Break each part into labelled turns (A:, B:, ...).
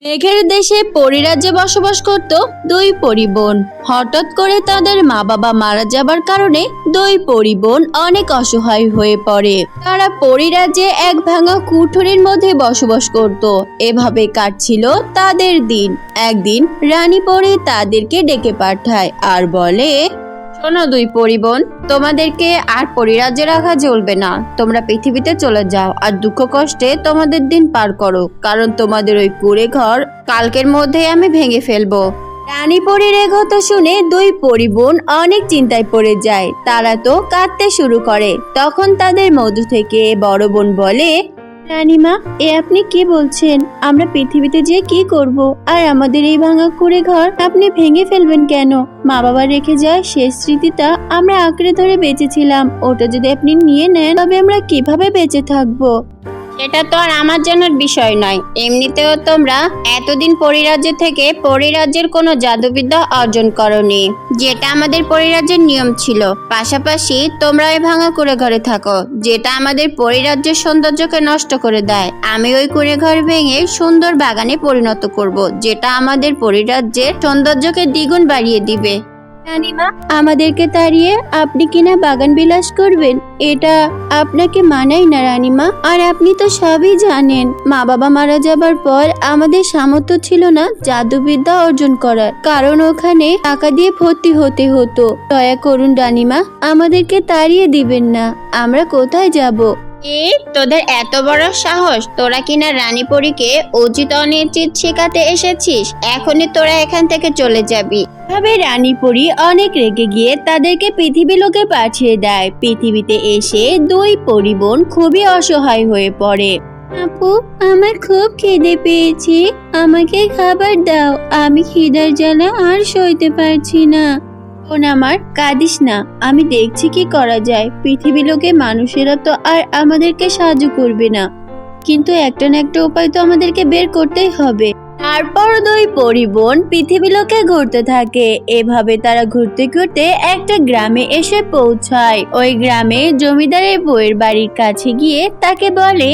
A: মেঘের দেশে পরিরাজ্যে বসবাস করত দুই পরিবোন। হঠাৎ করে তাদের মা বাবা মারা যাবার কারণে দুই পরিবোন অনেক অসহায় হয়ে পড়ে। তারা পরিরাজ্যে এক ভাঙা কুঠুরির মধ্যে বসবাস করত। এভাবে কাটছিল তাদের দিন। একদিন রানী পরী তাদেরকে ডেকে পাঠায় আর বলে, শোনো দুই পরিবোন, তোমাদেরকে আর পরিরাজ্যে রাখা চলবে না। তোমরা পৃথিবীতে চলে যাও আর দুঃখ কষ্টে তোমাদের দিন পার করো, কারণ তোমাদের ওই কুঁড়ে ঘর কালকের মধ্যে আমি ভেঙে ফেলবো। রানী পরীর এ কথা শুনে দুই পরিবোন অনেক চিন্তায় পড়ে যায়। তারা তো কাঁদতে শুরু করে। তখন তাদের মধ্য থেকে বড় বোন বলে, রানীমা, আপনি কি বলছেন? আমরা পৃথিবীতে যে কি করব? আর আমাদের এই ভাঙা কুঁড়ে ঘর আপনি ভেঙে ফেলবেন কেন? মা বাবা রেখে যায় শেষ স্মৃতিটা আমরা আঁকড়ে ধরে বেঁচেছিলাম, ওটা যদি আপনি নিয়ে নেন তবে আমরা কিভাবে বেঁচে থাকবো? সেটা তো আর আমার জানার বিষয় নয়। এমনিতেও তোমরা এতদিন পরিরাজ্য থেকে পরিরাজ্যের কোনো জাদুবিদ্যা অর্জন করনি, যেটা আমাদের পরিরাজ্যের নিয়ম ছিল। পাশাপাশি তোমরা ওই ভাঙা কুঁড়ে ঘরে থাকো, যেটা আমাদের পরিরাজ্যের সৌন্দর্যকে নষ্ট করে দেয়। আমি ওই কুঁড়ে ঘর ভেঙে সুন্দর বাগানে পরিণত করব, যেটা আমাদের পরিরাজ্যের সৌন্দর্যকে দ্বিগুণ বাড়িয়ে দিবে। রানীমা, আমাদেরকে তাড়িয়ে আপনি কিনা বাগান বিলাস করবেন? এটা আপনাকে মানায় না রানীমা। আর আপনি তো সবই জানেন, মা বাবা মারা যাবার পর আমাদের সামর্থ্য ছিল না জাদুবিদ্যা অর্জন করার, কারণ ওখানে টাকা দিয়ে ভর্তি হতে হতো। দয়া করুন রানীমা, আমাদেরকে তাড়িয়ে দিবেন না। আমরা কোথায় যাব? তোদের এত বড় সাহস! তোরা কিনা রানী পরীকে উচিত অনুচিত শেখাতে এসেছিস। এখনই তোরা এখান থেকে চলে যাবি। ভাবে রানী পরী অনেক রেগে গিয়ে তাদেরকে পৃথিবী লোকে পাঠিয়ে দেয়। পৃথিবীতে এসে দুই পরিবোন খুবই অসহায় হয়ে পড়ে। আপু, আমার খুব খিদে পেয়েছে, আমাকে খাবার দাও। আমি খিদার জ্বালা আর সইতে পারছি না। বোন আমার, কাঁদিস না, আমি দেখছি কি করা যায়। পৃথিবী লোকে মানুষেরা তো আর আমাদেরকে সাহায্য করবে না, কিন্তু একটা না একটা উপায় তো আমাদেরকে বের করতেই হবে। তারপর দুই পরিবোন পৃথিবী লোকে ঘুরতে থাকে। এভাবে তারা ঘুরতে ঘুরতে একটা গ্রামে এসে পৌঁছায়। ওই গ্রামে জমিদারের বউয়ের বাড়ির কাছে গিয়ে তাকে বলে,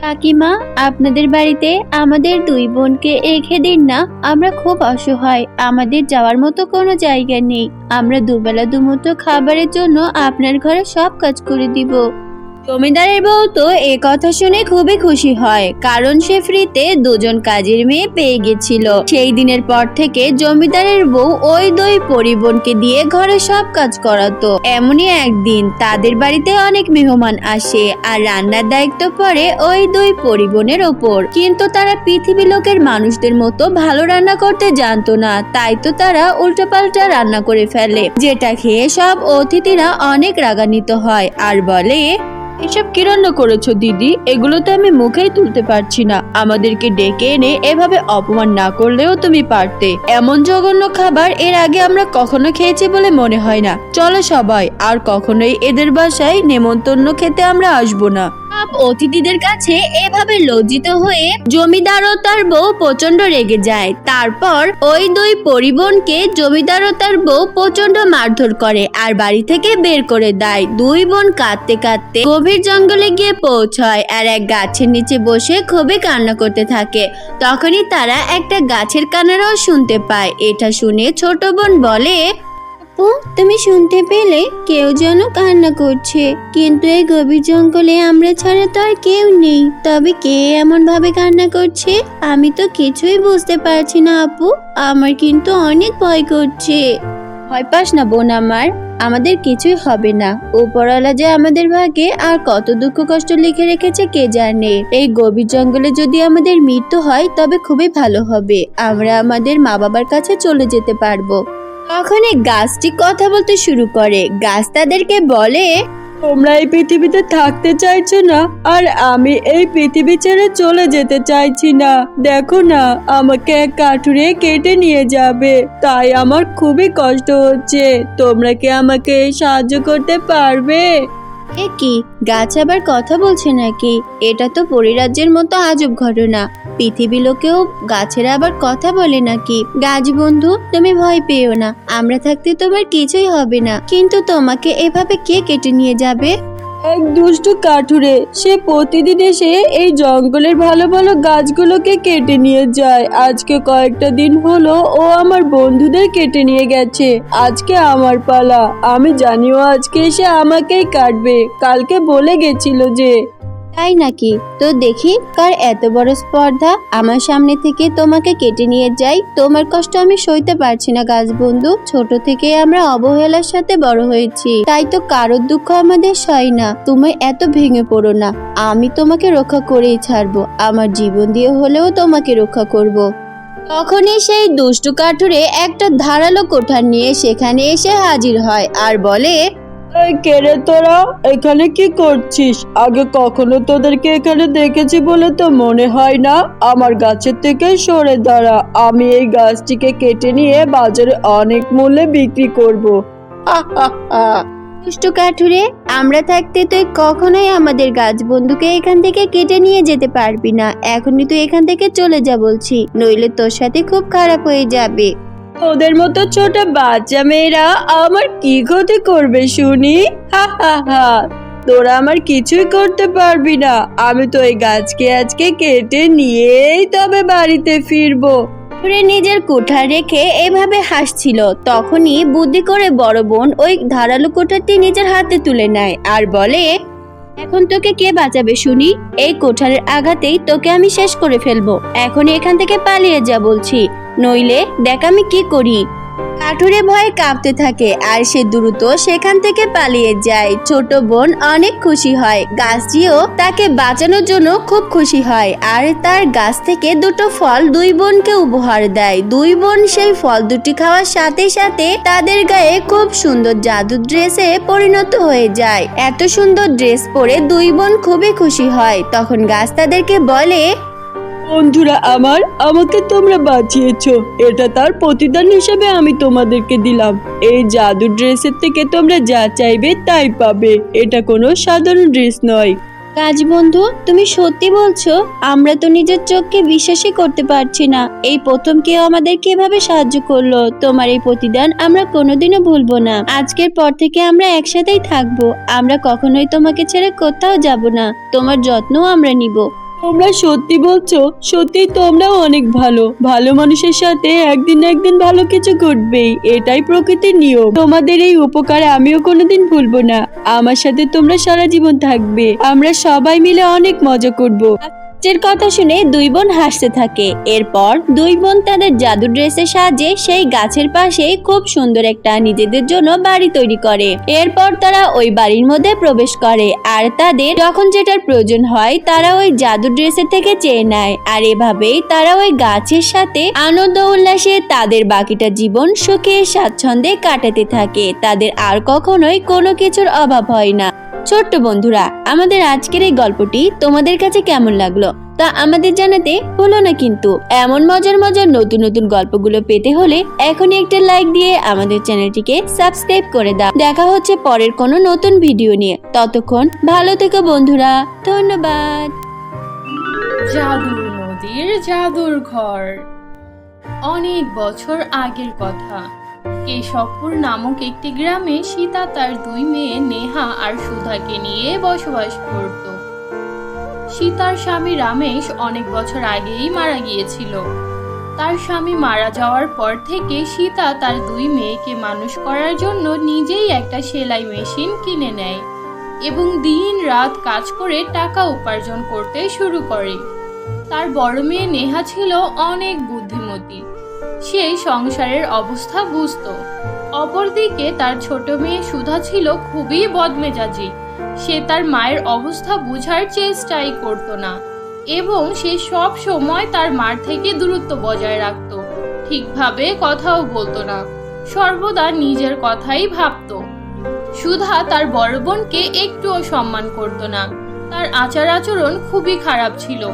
A: কাকিমা, আপনাদের বাড়িতে আমাদের দুই বোনকে রেখে দিন না, আমরা খুব অসহায়। আমাদের যাওয়ার মতো কোনো জায়গা নেই। আমরা দুবেলা দুমুঠো খাবারের জন্য আপনার ঘরে সব কাজ করে দিব। জমিদারের বউ তো এ কথা শুনে খুবই খুশি হয়, কারণ সে ফ্রিতে দুজন কাজের মেয়ে পেয়ে গেছিল। সেই দিনের পর থেকে জমিদারের বউ ওই দুই পরিবোনকে দিয়ে ঘরে সব কাজ করাতো। এমনই একদিন তাদের বাড়িতে অনেক মেহমান আসে আর রান্নার দায়িত্ব পড়ে ওই দুই পরিবোনের ওপর। কিন্তু তারা পৃথিবী লোকের মানুষদের মতো ভালো রান্না করতে জানতো না, তাই তো তারা উল্টোপাল্টা রান্না করে ফেলে, যেটা খেয়ে সব অতিথিরা অনেক রাগান্বিত হয় আর বলে, এসব কি রান্না করেছো দিদি? এগুলো তো আমি মুখেই তুলতে পারছি না। আমাদেরকে ডেকে এনে এভাবে অপমান না করলেও তুমি পারতে। এমন জঘন্য খাবার এর আগে আমরা কখনো খেয়েছি বলে মনে হয় না। চলো সবাই, আর কখনোই এদের বাসায় নেমন্তন্ন খেতে আমরা আসবো না। অতিথিদের কাছে এভাবে লজ্জিত হয়ে জমিদার ও তার বউ প্রচন্ড রেগে যায়। তারপর ওই দুই পরিবোনকে জমিদার ও তার বউ প্রচন্ড মারধর করে আর বাড়ি থেকে বের করে দেয়। দুই বোন কাঁদতে কাঁদতে গভীর জঙ্গলে গিয়ে পৌঁছায় আর এক গাছের নিচে বসে খুবই কান্না করতে থাকে। তখনই তারা একটা গাছের কান্নারও শুনতে পায়। এটা শুনে ছোট বোন বলে, আপু, তুমি শুনতে পেলে? কেউ যেন কান্না করছে, কিন্তু এই গভীর জঙ্গলে আমরা ছাড়া তো আর কেউ নেই। তবে কে এমন ভাবে কান্না করছে আমি তো কিছুই বুঝতে পারছি না আপু। আমার কিন্তু অনেক ভয় করছে। ভয় পাস না বোন আমার, আমাদের কিছুই হবে না। উপরওয়ালা যে আমাদের ভাগ্যে আর কত দুঃখ কষ্ট লিখে রেখেছে কে জানে। এই গভীর জঙ্গলে যদি আমাদের মৃত্যু হয় তবে খুবই ভালো হবে। আমরা আমাদের মা বাবার কাছে চলে যেতে পারবো। তখন এই গাছটি কথা বলতে শুরু করে। গাছ তাদেরকে বলে, তোমরা এই পৃথিবীতে থাকতে চাইছো না, আর আমি এই পৃথিবী ছেড়ে চলে যেতে চাইছি না। দেখো না, আমাকে এক কাঠুরে কেটে নিয়ে যাবে, তাই আমার খুবই কষ্ট হচ্ছে। তোমরা কি আমাকে সাহায্য করতে পারবে? এ কি, গাছ আবার কথা বলছে নাকি? এটা তো পরিরাজ্যের মতো আজব ঘটনা। পৃথিবী লোকেও গাছেরা আবার কথা বলে নাকি? গাছ বন্ধু, তুমি ভয় পেও না, আমরা থাকতে তোমার কিছুই হবে না। কিন্তু তোমাকে এভাবে কে কেটে নিয়ে যাবে? এক দুষ্টু কাঠুরে, সে প্রতিদিন এসে এই জঙ্গলের ভালো ভালো গাছগুলোকে কেটে নিয়ে যায়। আজকে কয়েকটা দিন হলো ও আমার বন্ধুদের কেটে নিয়ে গেছে। আজকে আমার পালা। আমি জানিও আজকে এসে আমাকেই কাটবে। কালকে বলে গেছিল যে। তাই নাকি? তো দেখি কার এত বড় স্পর্ধা, আমার সামনে থেকে তোমাকে কেটে নিয়ে যাই। তোমার কষ্ট আমি সইতে পারছি না গাছ বন্ধু। ছোট থেকে আমরা অবহেলার সাথে বড় হয়েছি, তাই তো কারোর দুঃখ আমাদের সয় না। তুমি এত ভেঙে পড়ো না, আমি তোমাকে রক্ষা করেই ছাড়বো। আমার জীবন দিয়ে হলেও তোমাকে রক্ষা করব। তখনই সেই দুষ্টু কাঠুরে একটা ধারালো কোঠার নিয়ে সেখানে এসে হাজির হয় আর বলে,
B: এই কে রে তোরা? এখানে কি করছিস? আগে কখনো তোদেরকে এখানে দেখেছি বলে তো মনে হয় না। আমার গাছের থেকে সরে দাঁড়া, আমি এই গাছটিকে কেটে নিয়ে বাজারে অনেক মূল্যে বিক্রি করব।
A: দুষ্টু কাঠুরে, আমরা থাকতে তুই কখনোই আমাদের গাছ বন্ধুকে এখান থেকে কেটে নিয়ে যেতে পারবি না। এখনই তুই এখান থেকে চলে যা বলছি, নইলে তোর সাথে খুব খারাপ হয়ে যাবে।
B: ওদের মতো ছোট বাচ্চা মেয়েরা আমার কি ক্ষতি করবে শুনি? হা হা হা, তোরা আমার কিছুই করতে পারবি না। আমি তো এই গাছকে আজকে কেটে নিয়েই তবে বাড়িতে ফিরবো।
A: কাঠুরে নিজের কুঠার রেখে এভাবে হাসছিল। তখনই বুদ্ধি করে বড় বোন ওই ধারালো কুঠারটি নিজের হাতে তুলে নেয় আর বলে, এখন তোকে কে বাঁচাবে শুনি? এই কোঠারের আঘাতেই তোকে আমি শেষ করে ফেলবো। এখন এখান থেকে পালিয়ে যা বলছি, নইলে দেখ আমি কি করি। কাঠুরে ভয়ে কাঁপতে থাকে আর সে দ্রুত সেখান থেকে পালিয়ে যায়। ছোট বোন অনেক খুশি হয়, গাছটিও তাকে বাঁচানোর জন্য খুব খুশি হয় আর তার গাছ থেকে দুটো ফল দুই বোনকে উপহার দেয়। দুই বোন সেই ফল দুটি খাওয়ার সাথে সাথে তাদের গায়ে খুব সুন্দর জাদু ড্রেসে পরিণত হয়ে যায়। এত সুন্দর ড্রেস পরে দুই বোন খুবই খুশি হয়। তখন গাছ তাদেরকে বলে,
B: বন্ধুরা আমার, আমাকে তোমরা বাঁচিয়েছো, এটা তার প্রতিদান হিসেবে আমি তোমাদেরকে দিলাম। এই জাদু ড্রেসের থেকে তোমরা যা চাইবে তাই পাবে। এটা কোনো সাধারণ ড্রেস নয়।
A: কাজ বন্ধু, তুমি সত্যি বলছো? আমরা তো নিজের চোখকে বিশ্বাসই করতে পারছি না। এই প্রথম কেউ আমাদের কিভাবে সাহায্য করলো। তোমার এই প্রতিদান আমরা কোনোদিনও ভুলবো না। আজকের পর থেকে আমরা একসাথেই থাকবো। আমরা কখনোই তোমাকে ছেড়ে কোথাও যাব না। তোমার যত্নও আমরা নিব।
B: তোমরা সত্যি বলছো? সত্যি তোমরাও অনেক ভালো। ভালো মানুষের সাথে একদিন না একদিন ভালো কিছু ঘটবেই, এটাই প্রকৃতির নিয়ম। তোমাদের এই উপকার আমিও কোনোদিন ভুলবো না। আমার সাথে তোমরা সারা জীবন থাকবে। আমরা সবাই মিলে অনেক মজা করব।
A: এর কথা শুনে দুই বোন হাসতে থাকে। এরপর দুই বোন তাদের জাদু ড্রেসে সাজে সেই গাছের পাশে খুব সুন্দর একটা নিজেদের জন্য বাড়ি তৈরি করে। এরপর তারা ওই বাড়ির মধ্যে প্রবেশ করে আর তাদের যখন যেটার প্রয়োজন হয় তারা ওই জাদু ড্রেসের থেকে চেয়ে নেয়। আর এভাবেই তারা ওই গাছের সাথে আনন্দ উল্লাসে তাদের বাকিটা জীবন সুখে স্বাচ্ছন্দ্যে কাটাতে থাকে। তাদের আর কখনোই কোনো কিছুর অভাব হয় না। ছোট্ট বন্ধুরা, আমাদের আজকের এই গল্পটি তোমাদের কাছে কেমন লাগলো তা আমাদের জানাতে ভুলো না কিন্তু। এমন মজার মজার নতুন নতুন গল্পগুলো পেতে হলে এখনই একটা লাইক দিয়ে আমাদের চ্যানেলটিকে সাবস্ক্রাইব করে দাও। দেখা হচ্ছে পরের কোনো নতুন ভিডিও নিয়ে। ততক্ষণ ভালো থেকো বন্ধুরা, ধন্যবাদ।
C: জাদুর নদীর জাদুর ঘর। অনেক বছর আগের কথা। কেশবপুর নামক একটি গ্রামে সীতা তার দুই মেয়ে নেহা আর সুধাকে নিয়ে বসবাস করত। সীতার স্বামী রামেশ অনেক বছর আগেই মারা গিয়েছিল। তার স্বামী মারা যাওয়ার পর থেকে সীতা তার দুই মেয়েকে মানুষ করার জন্য নিজেই একটা সেলাই মেশিন কিনে নেয় এবং দিন রাত কাজ করে টাকা উপার্জন করতে শুরু করে। তার বড় মেয়ে নেহা ছিল অনেক বুদ্ধিমতী। সে সংসারের অবস্থা বুঝত। অপরদিকে তার ছোট মেয়ে সুধা ছিল খুবই বদমেজাজি। সে তার মায়ের অবস্থা বুঝার চেষ্টাই করত না এবং সে সব সময় তার মার থেকে দূরত্ব বজায় রাখত। ঠিকভাবে কথাও বলতো না, সর্বদা নিজের কথাই ভাবত। সুধা তার বড় বোনকে একটুও সম্মান করত না। তার আচার আচরণ খুবই খারাপ ছিল।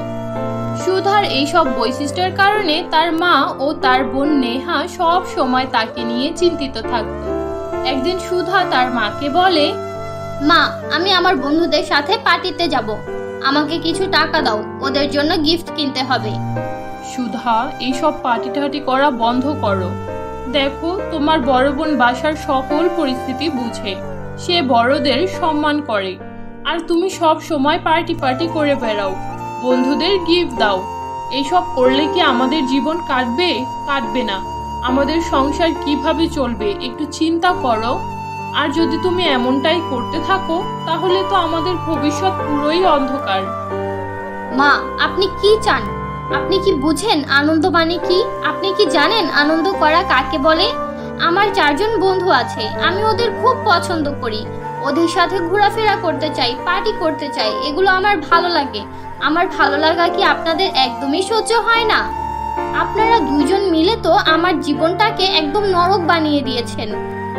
C: সুধার এইসব বৈশিষ্ট্যের কারণে তার মা ও তার বোন নেহা সব সময় তাকে নিয়ে চিন্তিত থাকত। একদিন সুধা তার মাকে বলে,
D: মা, আমি আমার বন্ধুদের সাথে পার্টিতে যাব। আমাকে কিছু টাকা দাও, ওদের জন্য গিফট কিনতে হবে।
C: সুধা, এইসব পার্টি টাটি করা বন্ধ করো। দেখো, তোমার বড় বোন বাসার সকল পরিস্থিতি বুঝে। সে বড়দের সম্মান করে। আর তুমি সব সময় পার্টি পার্টি করে বেড়াও, বন্ধুদের গিফট দাও। এইসব করলে কি আমাদের জীবন কাটবে? কাটবে না। আমাদের সংসার কিভাবে চলবে একটু চিন্তা করো। আর যদি তুমি এমনটাই করতে থাকো তাহলে তো আমাদের ভবিষ্যৎ পুরোই অন্ধকার।
D: মা, আপনি কি চান? আপনি কি বুঝেন আনন্দ মানে কি? আপনি কি জানেন আনন্দ করা কাকে বলে? আমার 4 জন বন্ধু আছে, আমি ওদের খুব পছন্দ করি। ওদের সাথে ঘোরাফেরা করতে চাই, পার্টি করতে চাই, এগুলো আমার ভালো লাগে। আমার ভালো লাগা কি আপনাদের একদমই সহ্য হয় না? আপনারা 2 জন মিলে তো আমার জীবনটাকে একদম নরক বানিয়ে দিয়েছেন।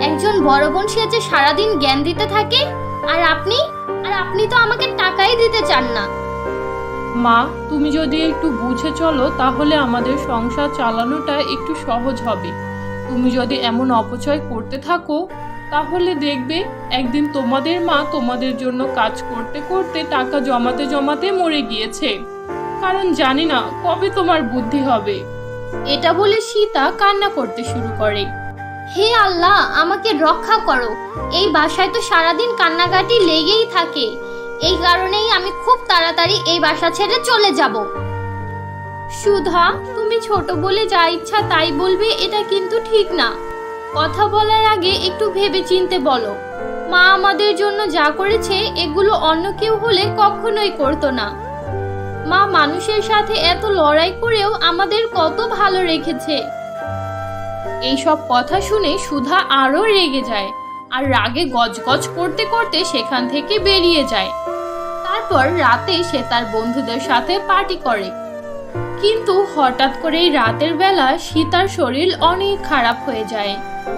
D: একজন বড় বোন সেজে সারাদিন জ্ঞান দিতে থাকে, আর আপনি তো আমাকে টাকাই দিতে চান না।
C: মা, তুমি যদি একটু বুঝে চলো তাহলে আমাদের সংসার চালানোটা একটু সহজ হবে। তুমি যদি এমন অপচয় করতে থাকো তাহলে দেখবে একদিন তোমাদের মা তোমাদের জন্য কাজ করতে করতে টাকা জমাতে জমাতে মরে গিয়েছে। কারণ জানি না কবে তোমার বুদ্ধি হবে। এটা বলে সীতা কান্না করতে শুরু করে।
D: হে আল্লাহ, আমাকে রক্ষা করো। এই বাসায় তো সারাদিন কান্নাকাটি লেগেই থাকে। এই কারণেই আমি খুব তাড়াতাড়ি এই বাসা ছেড়ে চলে যাব।
C: সুধা, তুমি ছোট বলে যা ইচ্ছা তাই বলবে এটা কিন্তু ঠিক না। কথা বলার আগে একটু ভেবে চিনতে বলো। মা আমাদের জন্য যা করেছে এগুলো অন্য কেউ হলে কখনোই করতো না। মা মানুষের সাথে এত লড়াই করেও আমাদের কত ভালো রেখেছে। এইসব কথা শুনে সুধা আরো রেগে যায় আর রাগে গজগজ করতে করতে সেখান থেকে বেরিয়ে যায়। তারপর রাতে সে তার বন্ধুদের সাথে পার্টি করে। কিন্তু হঠাৎ করেই রাতের বেলা সীতার শরীর অনেক খারাপ হয়ে যায়।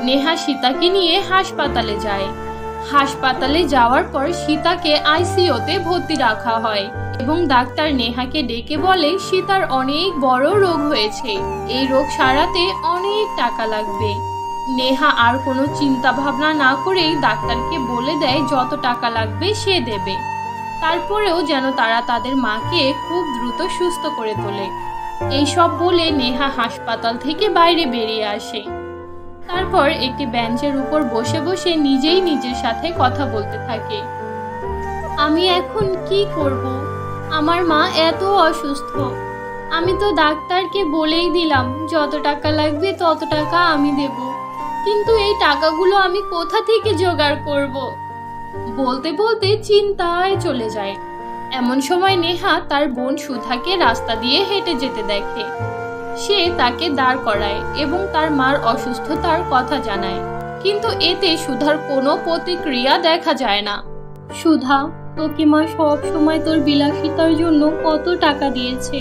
C: নেহা সীতাকে নিয়ে হাসপাতালে যায়। হাসপাতালে যাওয়ার পর সীতাকে আইসিইউতে ভর্তি রাখা হয় এবং ডাক্তার নেহাকে ডেকে বলে সীতার অনেক বড় রোগ হয়েছে, এই রোগ সারাতে অনেক টাকা লাগবে। নেহা আর কোনো চিন্তা ভাবনা না করেই ডাক্তারকে বলে দেয় যত টাকা লাগবে সে দেবে। তারপরেও যেন তারা তাদের মাকে খুব দ্রুত সুস্থ করে তোলে। এইসব বলে নেহা হাসপাতাল থেকে বাইরে বেরিয়ে আসে। তারপর একটি বেঞ্চের উপর বসে বসে নিজেই নিজের সাথে কথা বলতে থাকে। আমি এখন কি করব? আমার মা এত অসুস্থ। আমি তো ডাক্তারকে বলেই দিলাম যত টাকা লাগবে তত টাকা আমি দেব, কিন্তু এই টাকাগুলো আমি কোথা থেকে জোগাড় করব? বলতে বলতে চিন্তায় চলে যায়। এমন সময় নেহা তার বোন সুধাকে রাস্তা দিয়ে হেঁটে যেতে দেখে। সে তাকে দাঁড় করায় এবং তার মার অসুস্থতার কথা জানায়, কিন্তু এতে সুধার কোনো প্রতিক্রিয়া দেখা যায় না। সুধা, তোকে মা সব সময় তোর বিলাসিতার জন্য কত টাকা দিয়েছে,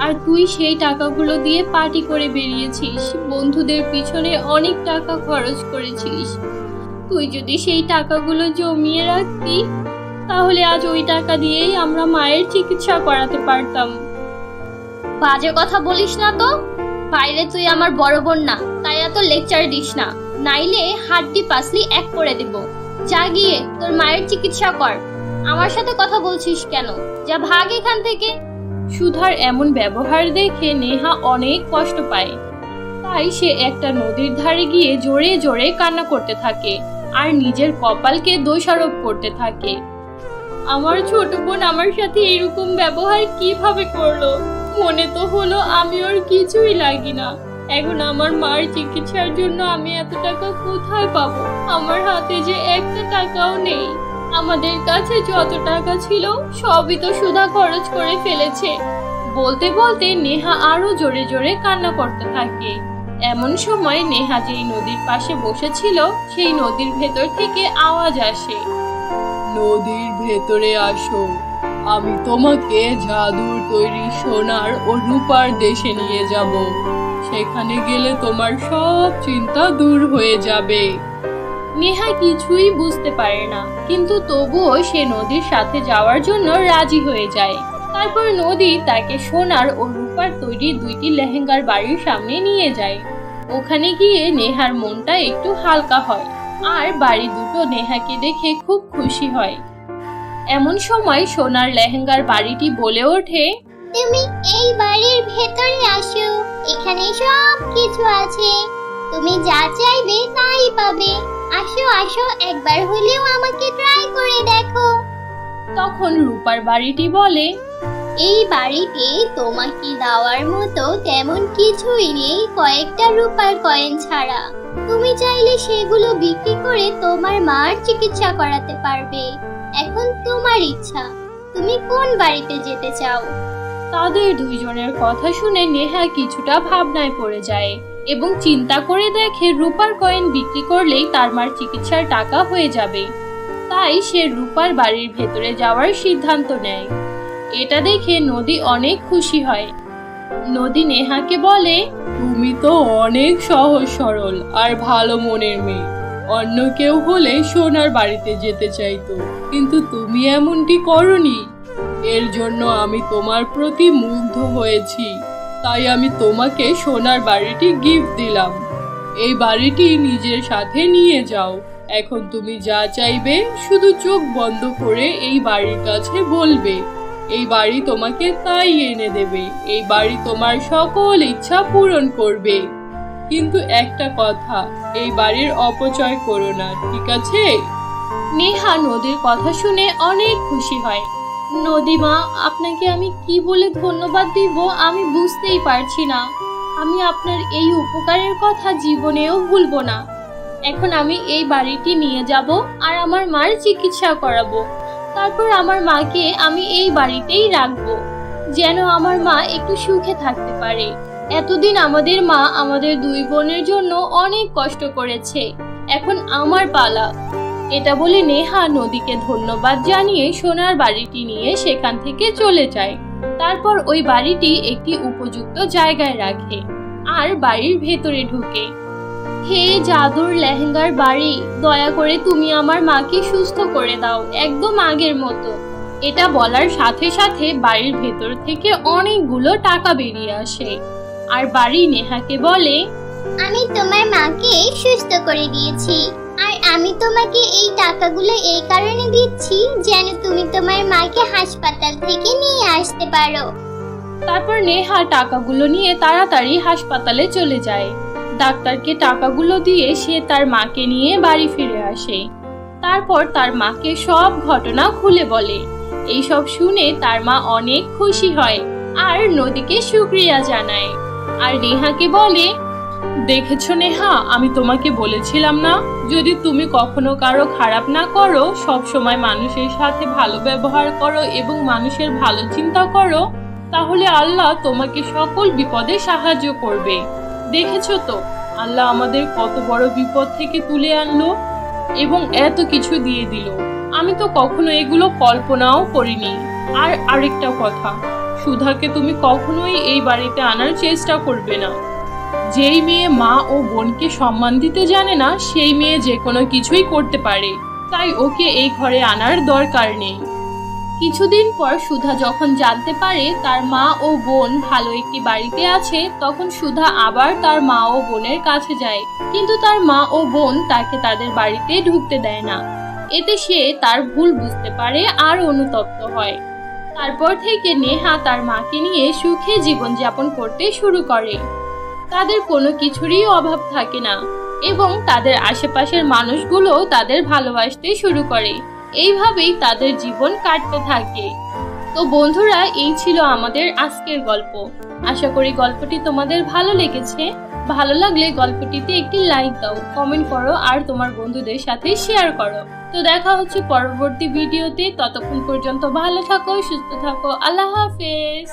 C: আর তুই সেই টাকাগুলো দিয়ে পার্টি করে বেরিয়েছিস, বন্ধুদের পিছনে অনেক টাকা খরচ করেছিস। তুই যদি সেই টাকাগুলো জমিয়ে রাখতি তাহলে আজ ওই টাকা দিয়েই আমরা মায়ের চিকিৎসা করাতে পারতাম।
D: বাজে কথা বলিস না তো। বাইরে তুই আমার বড় বোন না, তাই এত লেকচার দিস না, নাইলে হাড্ডি পাসলি এক করে দেব। যা গিয়ে তোর মায়ের চিকিৎসা কর। আমার সাথে কথা বলছিস কেন? যা ভাগ এখান থেকে।
C: সুধার এমন ব্যবহার দেখে নেহা অনেক কষ্ট পায়। তাই সে একটা নদীর ধারে গিয়ে জোরে জোরে কান্না করতে থাকে আর নিজের কপালকে দোষারোপ করতে থাকে। আমার ছোট বোন আমার সাথে এরকম ব্যবহার কিভাবে করলো? মনে তো হলো আমি ওর কিছুই লাগি না। এখন আমার মার চিকিৎসার জন্য আমি এত টাকা কোথায় পাবো? আমার হাতে যে একটা টাকাও নেই। আমাদের কাছে যত টাকা ছিল সবই তো সুধা খরচ করে ফেলেছে। বলতে বলতে নেহা আরো জোরে জোরে কান্না করতে থাকে। এমন সময় নেহা যেই নদীর পাশে বসেছিল সেই নদীর ভেতর থেকে আওয়াজ আসে, নদীর ভেতরে আসো, আমি তোমাকে জাদুর তৈরি সোনার ও রূপার দেশে নিয়ে যাব। সেখানে গেলে তোমার সব চিন্তা দূর হয়ে যাবে। নেহা কিছুই বুঝতে পারে না, কিন্তু তবুও সে নদীর সাথে যাওয়ার জন্য রাজি হয়ে যায়। তারপর নদী তাকে সোনার ও রূপার তৈরি 2টি লেহেঙ্গার বাড়ির সামনে নিয়ে যায়। ওখানে গিয়ে নেহার মনটা একটু হালকা হয় আর বাড়ি দুটো নেহাকে দেখে খুব খুশি হয়। এমন সময় সোনার লেহেঙ্গার বাড়িটি বলে ওঠে,
D: তুমি এই বাড়ির ভেতরে আসো, এখানে সব কিছু আছে, তুমি যা চাইবে তাই পাবে। আসো আসো, একবার হলেও আমাকে ট্রাই করে দেখো।
C: তখন রূপার বাড়িটি বলে,
D: এই বাড়িতে তোমাকে দেওয়ার মতো তেমন কিছুই নেই, কয়েকটা রূপার কয়েন ছাড়া। তুমি চাইলে সেগুলো বিক্রি করে তোমার মার চিকিৎসা করাতে পারবে। এখন তোমার ইচ্ছা, তুমি কোন বাড়িতে যেতে চাও?
C: তাদের দুইজনের কথা শুনে নেহা কিছুটা ভাবনায় পড়ে যায় এবং চিন্তা করে দেখে রূপার কয়েন বিক্রি করলেই তার মার চিকিৎসার টাকা হয়ে যাবে। তাই সে রূপার বাড়ির ভেতরে যাওয়ার সিদ্ধান্ত নেয়। এটা দেখে নদী অনেক খুশি হয়। নদী নেহাকে বলে, তুমি তো অনেক সহজ সরল আর ভালো মনের মেয়ে। অন্য কেউ হলে সোনার বাড়িতে যেতে চাইতো, কিন্তু তুমি এমনটি করনি। এর জন্য আমি তোমার প্রতি মুগ্ধ হয়েছি। তাই আমি তোমাকে সোনার বাড়িটি গিফট দিলাম। এই বাড়িটি নিজের সাথে নিয়ে যাও। এখন তুমি যা চাইবে শুধু চোখ বন্ধ করে এই বাড়ির কাছে বলবে। এই বাড়ি তোমাকে তাই এনে দেবে। এই বাড়ি তোমার সকল ইচ্ছা পূরণ করবে। কিন্তু একটা কথা, এই বাড়ির অপচয় করো না, ঠিক আছে? নেহা নদীর কথা শুনে অনেক খুশি হয়। নদীমা, আপনাকে আমি কি বলে ধন্যবাদ দিব আমি বুঝতেই পারছি না। আমি আপনার এই উপকারের কথা জীবনেও ভুলবো না। এখন আমি এই বাড়িটি নিয়ে যাব আর আমার মার চিকিৎসা করাবো। তারপর আমার মাকে আমি এই বাড়িতেই রাখবো, যেন আমার মা একটু সুখে থাকতে পারে। এতদিন আমাদের মা আমাদের দুই বোনের জন্য অনেক কষ্ট করেছে, এখন আমার পালা। এটা বলে নেহা নদীকে ধন্যবাদ জানিয়ে সোনার বাড়িটি নিয়ে সেখান থেকে চলে যায়। তারপর ওই বাড়িটি একটি উপযুক্ত জায়গায় রাখে আর বাড়ির ভেতরে ঢুকে। হে জাদুর লেহেঙ্গার বাড়ি, দয়া করে তুমি আমার মাকে সুস্থ করে দাও, একদম আগের মতো। এটা বলার সাথে সাথে বাড়ির ভেতর থেকে অনেকগুলো টাকা বেরিয়ে আসে আর বাড়ি নেহাকে বলে,
D: আমি তোমার মাকে সুস্থ করে দিয়েছি, আর আমি তোমাকে এই টাকাগুলো এই কারণে দিচ্ছি যেন তুমি তোমার মাকে হাসপাতাল থেকে নিয়ে আসতে পারো।
C: তারপর নেহা টাকাগুলো নিয়ে তাড়াতাড়ি হাসপাতালে চলে যায়। ডাক্তারকে টাকাগুলো দিয়ে সে তার মাকে নিয়ে বাড়ি ফিরে আসে। তারপর তার মাকে সব ঘটনা খুলে বলে। এইসব শুনে তার মা অনেক খুশি হয় আর নদীকে শুকরিয়া জানায় আর নেহাকে বলে, দেখেছো নেহা, আমি তোমাকে বলেছিলাম না, যদি তুমি কখনো কারো খারাপ না করো, সব সময় মানুষের সাথে ভালো ব্যবহার করো এবং মানুষের ভালো চিন্তা করো, তাহলে আল্লাহ তোমাকে সকল বিপদে সাহায্য করবে। দেখেছো তো আল্লাহ আমাদের কত বড় বিপদ থেকে তুলে আনলো এবং এত কিছু দিয়ে দিল। আমি তো কখনো এগুলো কল্পনাও করিনি। আর আরেকটা কথা, সুধাকে তুমি কখনোই এই বাড়িতে আনার চেষ্টা করবে না। যেই মেয়ে মা ও বোনকে সম্মান দিতে জানে না, সেই মেয়ে যে কোনো কিছুই করতে পারে, তাই ওকে এই ঘরে আনার দরকার নেই। কিছুদিন পর সুধা যখন জানতে পারে তার মা ও বোন ভালো একটি বাড়িতে আছে, তখন সুধা আবার তার মা ও বোনের কাছে যায়, কিন্তু তার মা ও বোন তাকে তাদের বাড়িতে ঢুকতে দেয় না। এতে সে তার ভুল বুঝতে পারে আর অনুতপ্ত হয়। তারপর থেকে নেহা তার মাকে নিয়ে সুখে জীবনযাপন করতে শুরু করে। তাদের কোনো কিছুরই অভাব থাকে না এবং তাদের আশেপাশের মানুষগুলো তাদের ভালোবাসতে শুরু করে। এইভাবেই তাদের জীবন কাটতে থাকে। তো বন্ধুরা, এই ছিল আমাদের আজকের গল্প। আশা করি গল্পটি তোমাদের ভালো লেগেছে। ভালো লাগলে গল্পটিতে একটি লাইক দাও, কমেন্ট করো আর তোমার বন্ধুদের সাথে শেয়ার করো। তো দেখা হচ্ছে পরবর্তী ভিডিওতে। ততক্ষণ পর্যন্ত ভালো থাকো, সুস্থ থাকো। আল্লাহ হাফেজ।